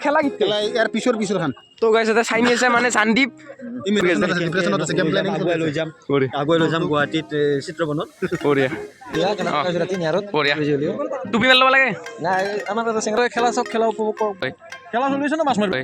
খেলা কি খেলা ইয়াৰ পিছৰ খান তো গাইছ এটা চাইনি আছে মানে চান্দীপ ডিপ্ৰেছনত আছে গেম প্লেনিং আগুৱাই লৈ যাম গুৱাহাটীত চিত্ৰবনত বঢ়িয়া বঢ়িয়া টুপি মেল ল'ব লাগে নাই আমাৰ তাতে চেংৰা খেলা চব খেলা উপভোগ কৰোঁ খেলা চলিছে ন মাছ মাৰিব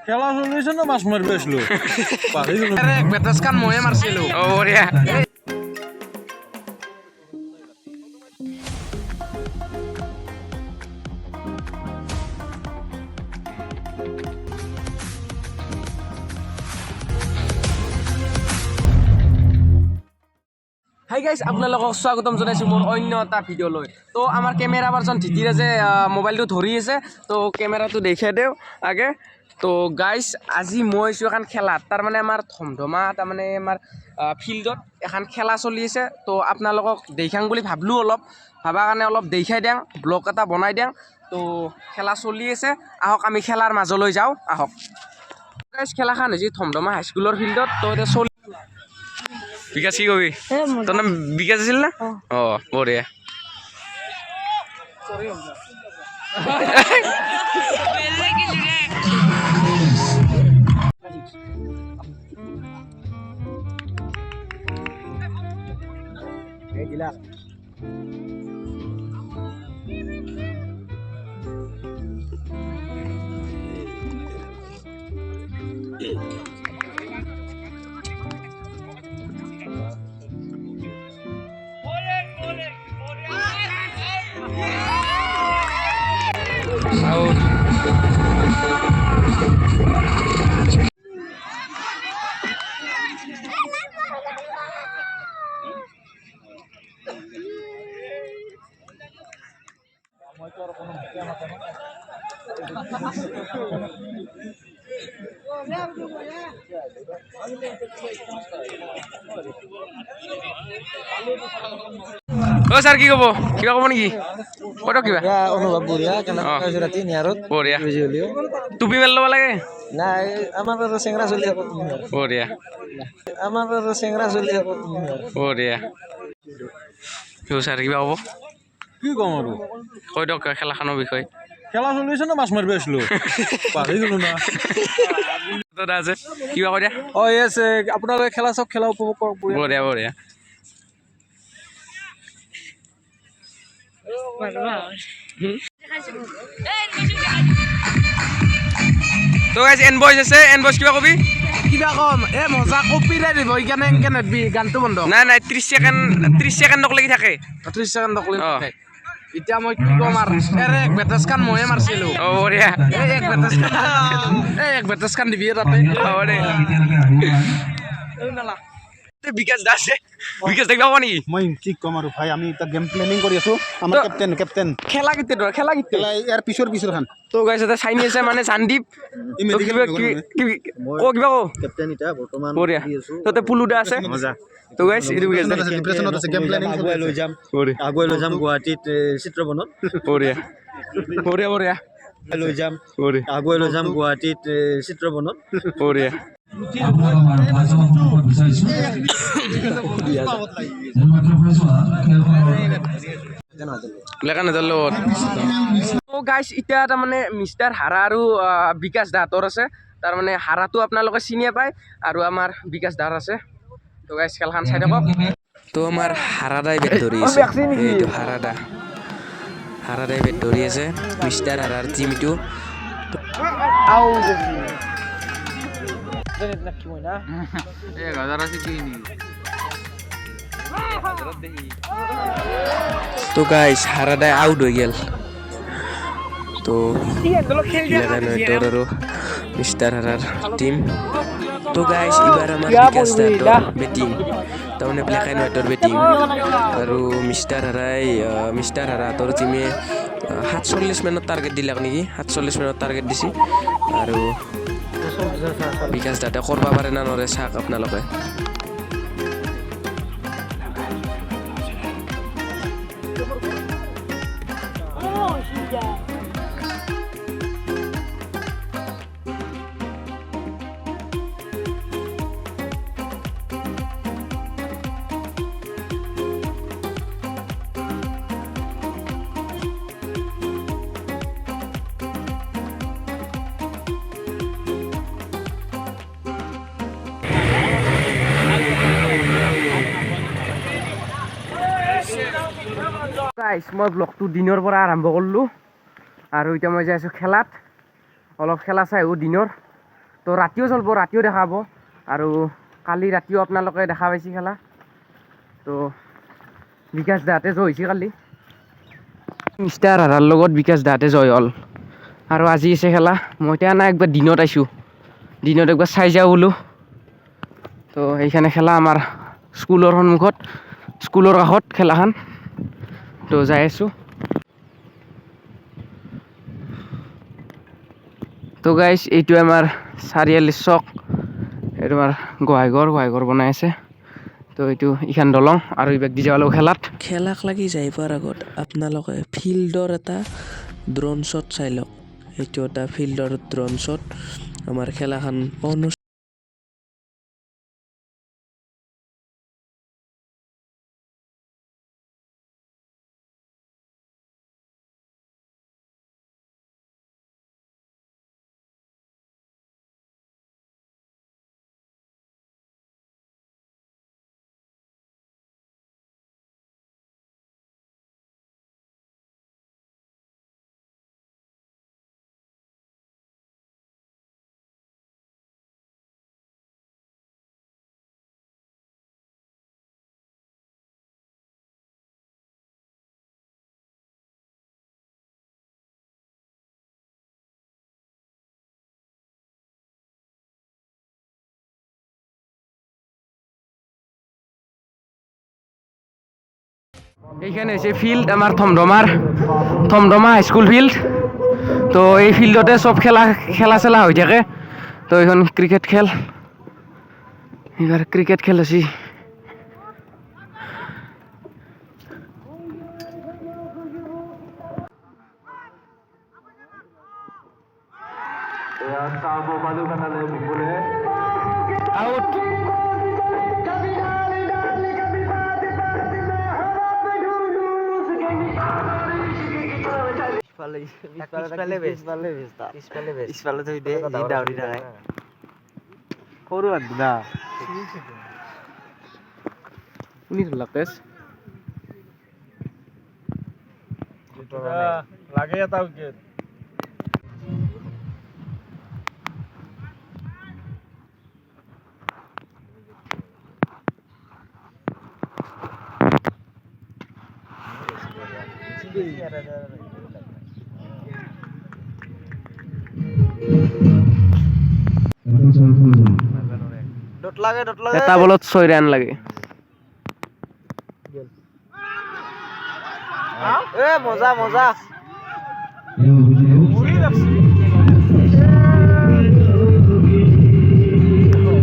খেলা চলিছে ন মাছ মাৰিব আছিলো পাহৰি গলো বেটাছকান ময়ে মাৰিছিলো অ বঢ়িয়া হাই গাইজ আপোনালোকক স্বাগতম জনাইছোঁ মোৰ অন্য এটা ভিডিঅ'লৈ তো আমাৰ কেমেৰা পাৰ্চন ধিতিৰে যে মোবাইলটো ধৰি আছে তো কেমেৰাটো দেখাই দিওঁ আগে তো গাইজ আজি মই আছোঁ এখন খেলাত তাৰমানে আমাৰ ধমধমা তাৰমানে আমাৰ ফিল্ডত এখন খেলা চলি আছে তো আপোনালোকক দেখাং বুলি ভাবিলোঁ অলপ ভাবা কাৰণে অলপ দেখাই দিওঁ ব্লগ এটা বনাই দিওঁ তো খেলা চলি আছে আহক আমি খেলাৰ মাজলৈ যাওঁ আহক গাইজ খেলাখন হৈছে ধমধমা হাইস্কুলৰ ফিল্ডত তো এতিয়া চলি বিকাশ কি কবি তোর নাম বিকাশ আছিল না ও বঢ়িয়া ও স্যার কি কব কিবা কব নেকি কত কিবা অনুভৱ বঢ়িয়া কেনেকুৱা ৰাতি নিয়াৰত বঢ়িয়া টুপি মেল ল'ব লাগে নাই আমাৰ তাতে চেংৰা চলি থাকো বঢ়িয়া আমাৰ তাতে চেংৰা চলি থাকো বঢ়িয়া স্যাৰ কিবা কব কি ক'ম আৰু কৈ দিয়ক খেলাখনৰ বিষয়ে খেলা চলিছে ন মাছ মাৰিব আছিলো পাহৰি গলো না দাদা আছে কিবা কৈ দিয়া অ য়েছ আপোনালোকে খেলা চব খেলা উপভোগ কৰক বঢ়িয়া বঢ়িয়া তো গাইজ এনবয়জ আছে এনবয়জ কিবা কবি কিবা কম এ মজা কপিৰাই দিব সেইকাৰণে এনেকে নেদবি গানটো বন্ধ নাই নাই 30 ছেকেণ্ডক লাগি থাকে 30 ছেকেণ্ড নকলি এতিয়া মই কি ক'ম আৰু এক বেটাছকান ময়ে মাৰিছিলো অ বঢ়িয়া এক বেটাছকান দিবি তাতে বিকাশ দাস বিকাশ দেখিব পাব নেকি মই কি ক'ম আৰু ভাই আমি এটা গেম প্লেনিং কৰি আছো আমাৰ কেপ্টেইন খেলা কেতিয়া খেলা কেতিয়া খেলা ইয়াৰ পিছৰ খান তো গাইছ এটা চাইনি আছে মানে চান্দীপ কিবা কিবা কো কেপ্টেইন এটা বৰ্তমান বঢ়িয়া তাতে পুলুদা আছে তো গাইছ এইটো বিকাশ দাস ডিপ্ৰেছনত আছে গেম প্লেনিং আগুৱাই লৈ যাম গুৱাহাটীত চিত্ৰবনত বঢ়িয়া বঢ়িয়া বঢ়িয়া আগুৱাই লৈ যাম গুৱাহাটীত চিত্ৰবনত বঢ়িয়া গাইছ এতিয়া তাৰমানে মিষ্টাৰ হাৰা আৰু বিকাশ দাহঁতৰ আছে তাৰমানে হাৰাটো আপোনালোকে চিনিয়ে পায় আৰু আমাৰ বিকাশ দাৰ আছে তো গাইছ খেলখন চাই থাকক তো আমাৰ হাৰাদাই বেট ধৰি আছে এইটো হাৰাদাই বেট ধৰি আছে মিষ্টাৰ হাৰাৰ টিমটো তো গাইছ হাৰাদাই আউট হৈ গেল তো আৰু মিষ্টাৰ হাৰাৰ টিম তো গাইছ এইবাৰ আমাৰ বিকাশ দাহঁতৰ বেটিং তাৰমানে ব্লেক এণ্ড হোৱাইটৰ বেটিং আৰু মিষ্টাৰ হাৰাহঁতৰ টিমে 47 মানত টাৰ্গেট দিলাক নেকি 47 মানত টাৰ্গেট দিছে আৰু বিকাশ দাদা কৰিব পাৰে না নৰে চাওক আপোনালোকে গাইছ মই ব্লগটো দিনৰ পৰা আৰম্ভ কৰিলোঁ আৰু এতিয়া মই যাই আছোঁ খেলাত অলপ খেলা চাই আহোঁ দিনৰ তো ৰাতিও চলিব ৰাতিও দেখাব আৰু কালি ৰাতিও আপোনালোকে দেখা পাইছে খেলা তো বিকাশ দাহঁতে জয় হৈছে কালি মিষ্টাৰ হাৰাৰ লগত বিকাশ দাহঁতে জয় হ'ল আৰু আজি আছে খেলা মই এতিয়া নাই একবাৰ দিনত আহিছোঁ দিনত একবাৰ চাই যাওঁ বোলো তো সেইখানে খেলা আমাৰ স্কুলৰ সন্মুখত স্কুলৰ কাষত খেলাখন তো যাই আছোঁ তো গাইছ এইটো আমাৰ চাৰিআলি চক এইটো আমাৰ গোহাঁইঘৰ বনাই আছে তো এইটো ইখান দলং আৰু এইবাৰ দি যাব লাগিব খেলাক লাগি যাই পোৱাৰ আগত আপোনালোকে ফিল্ডৰ এটা ড্ৰোন শ্বট চাই লওক এইটো এটা ফিল্ডৰ ড্ৰোন শ্বট আমাৰ খেলাখন এইখানে হৈছে ফিল্ড আমাৰ থমধমা হাইস্কুল ফিল্ড তো এই ফিল্ডতে চব খেলা চেলা হৈ থাকে তো এইখন ক্ৰিকেট খেল এইবাৰ ক্ৰিকেট খেল হৈছে আউট পিছফালে থৈ দিয়ে ই দাউৰি থাকে সৰু মানুহ না শুনি ধৰলাক তেজ লাগে এটা উইকেট ডট লাগে এটা বলত 6 ৰান লাগে এ মজা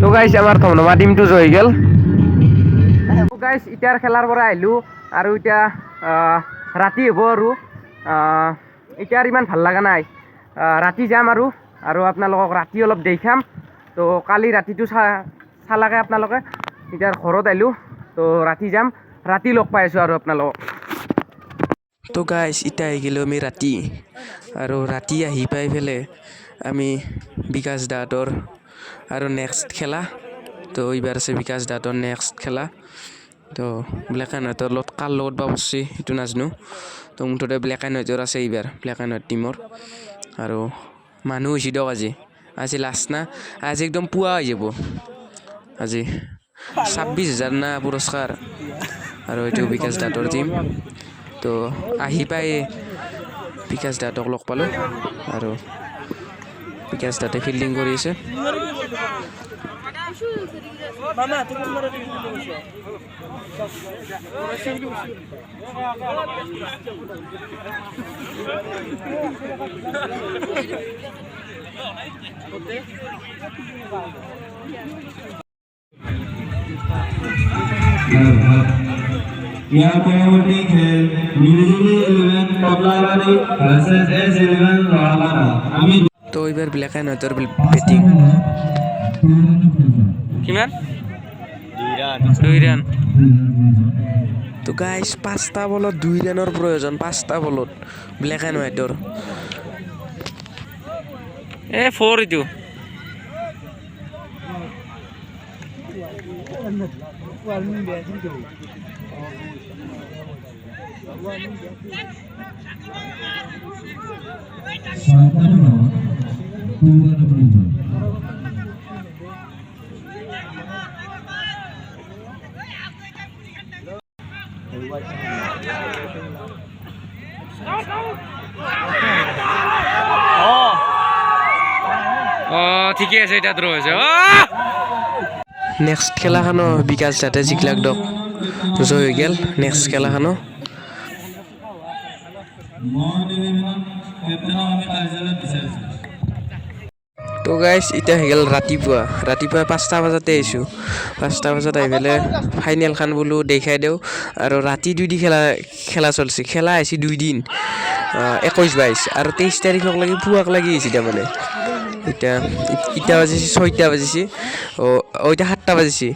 তো গাইছ আমাৰ থমধমা টিমটো জয় গ'ল তো গাইছ ইটাৰ খেলাৰ পৰা আহিলোঁ আৰু এতিয়া ৰাতি হ'ব আৰু এতিয়া ইমান ভাল লগা নাই ৰাতি যাম আৰু আপোনালোকক ৰাতি অলপ দেখাম তো কালি ৰাতিটো চালাকে আপোনালোকে এতিয়া ঘৰত আহিলোঁ তো ৰাতি যাম ৰাতি লগ পাই আছোঁ আৰু আপোনালোকক তো গাইছ এতিয়া আহি গ'লোঁ আমি ৰাতি আৰু ৰাতি আহি পাই পেলাই আমি বিকাশ দাহঁতৰ আৰু নেক্সট খেলা তো এইবাৰ আছে বিকাশ দাহঁতৰ নেক্সট খেলা তো ব্লেক এণ্ড হোৱাইটৰ লগত কাৰ লগত বা বসছি সেইটো নাজানো তো মুঠতে ব্লেক এণ্ড হোৱাইটৰ আছে এইবাৰ ব্লেক এণ্ড হোৱাইট টিমৰ আৰু মানুহ হৈছে দিয়ক আজি লাষ্ট না আজি একদম পুৱা হৈ যাব আজি 26,000 না পুৰস্কাৰ আৰু এইটো বিকাশ দাহঁতৰ টিম তো আহি পাই বিকাশ দাহঁতক লগ পালোঁ আৰু বিকাশ দাহঁতে ফিল্ডিং কৰি আছে यहाँ पहले खेल न्यूज़ीलैंड 11 कपलावारी वर्सेस एस 11 लोहागाड़ा আমি তো এইবাৰ ব্লেক এণ্ড হোৱাইটৰ বেটিং কিমান 2 ৰান তো গাইছ 5টা বলত 2 ৰানৰ প্ৰয়োজন 5টা বলত ব্লেক এণ্ড হোৱাইটৰ 4 এইটো ঠিকে আছে এটা দ্ৰ হৈছে নেক্সট খেলাখনো বিকাশ দাতে জিকলাক দক জয় হৈ গেল নেক্সট খেলাখনো তো গাইজ এতিয়া হৈ গ'ল ৰাতিপুৱা 5টা বজাতে আহিছোঁ 5টা বজাত আহি পেলাই ফাইনেলখন বোলো দেখাই দিওঁ আৰু ৰাতি 2 দি খেলা চলছে খেলা আহিছে 2 দিন 21-22 আৰু 23 তাৰিখক লাগি পুৱাক লাগি আহিছে তাৰমানে এতিয়া বাজিছে 6টা বাজিছে এতিয়া 7টা বাজিছে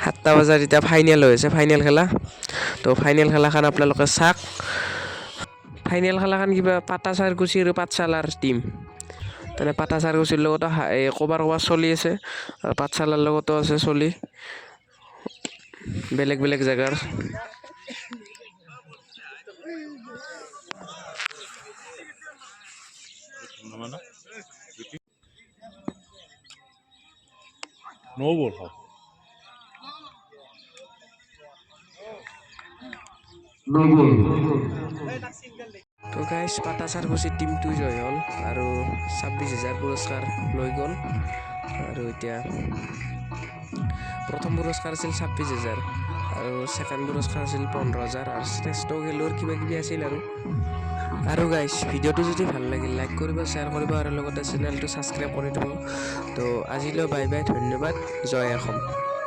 7টা বজাত এতিয়া ফাইনেল হৈ আছে ফাইনেল খেলা তো ফাইনেল খেলাখন আপোনালোকে চাওক ফাইনেল খেলাখন কিবা পাটাচাৰকুচি আৰু পাঠশালাৰ টিম তেনে পাটাচাৰকুচিৰ লগতো ক'বাৰ চলি আছে পাঠশালাৰ লগতো আছে চলি বেলেগ বেলেগ জেগাৰ তো গাইজ পাটাচাৰকুচিৰ টিমটো জয় হ'ল আৰু 26,000 পুৰস্কাৰ লৈ গ'ল আৰু এতিয়া প্ৰথম পুৰস্কাৰ আছিল 26,000 আৰু ছেকেণ্ড পুৰস্কাৰ আছিল 15,000 আৰু শ্ৰেষ্ঠ খেলুৱৈৰ কিবা কিবি আছিল আৰু গাইজ ভিডিঅ'টো যদি ভাল লাগিল লাইক কৰিব শ্বেয়াৰ কৰিব আৰু লগতে চেনেলটো ছাবস্ক্ৰাইব কৰি দিব তো আজিলৈ বাই বাই ধন্যবাদ জয় অসম